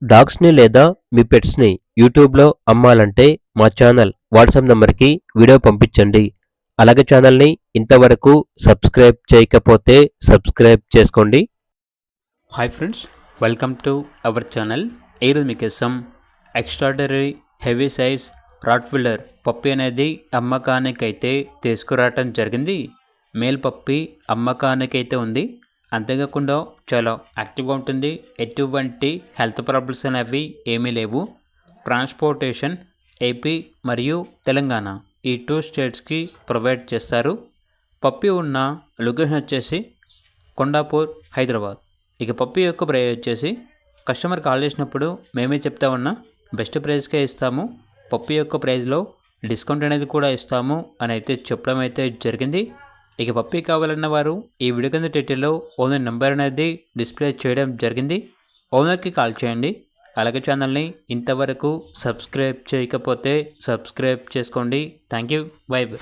డాగ్స్‌ని లేదా మీ పెట్స్‌ని యూట్యూబ్‌లో అమ్మాలంటే మా ఛానల్ వాట్సాప్ నంబర్‌కి వీడియో పంపించండి. అలాగే ఛానల్‌ని ఇంతవరకు సబ్స్క్రైబ్ చేయకపోతే సబ్స్క్రైబ్ చేసుకోండి. Hi friends, welcome to our channel. ఈరోజు మీకోసం ఎక్స్ట్రాడనరీ హెవీ సైజ్ రాట్విల్లర్ పప్పి అనేది అమ్మకానికైతే తీసుకురావటం జరిగింది. మేల్ పప్పి అమ్మకానికైతే ఉంది. అంతేకాకుండా చాలా యాక్టివ్గా ఉంటుంది. ఎటువంటి హెల్త్ ప్రాబ్లమ్స్ అనేవి ఏమీ లేవు. ట్రాన్స్పోర్టేషన్ ఏపీ మరియు తెలంగాణ ఈ 2 స్టేట్స్కి ప్రొవైడ్ చేస్తారు. పప్పి ఉన్న లొకేషన్ వచ్చేసి కొండాపూర్, హైదరాబాద్. ఇక పప్పి యొక్క ప్రైస్ వచ్చేసి కస్టమర్ కాల్ చేసినప్పుడు మేమే చెప్తా ఉన్నా బెస్ట్ ప్రైస్కే ఇస్తాము. పప్పి యొక్క ప్రైస్లో డిస్కౌంట్ అనేది కూడా ఇస్తాము అని అయితే చెప్పడం అయితే జరిగింది. ఇక పప్పి కావాలన్న వారు ఈ వీడియో కింద టైటిల్లో ఓనర్ నెంబర్ అనేది డిస్ప్లే చేయడం జరిగింది. ఓనర్కి కాల్ చేయండి. అలాగే ఛానల్ని ఇంతవరకు సబ్స్క్రైబ్ చేయకపోతే సబ్స్క్రైబ్ చేసుకోండి. Thank you. By by.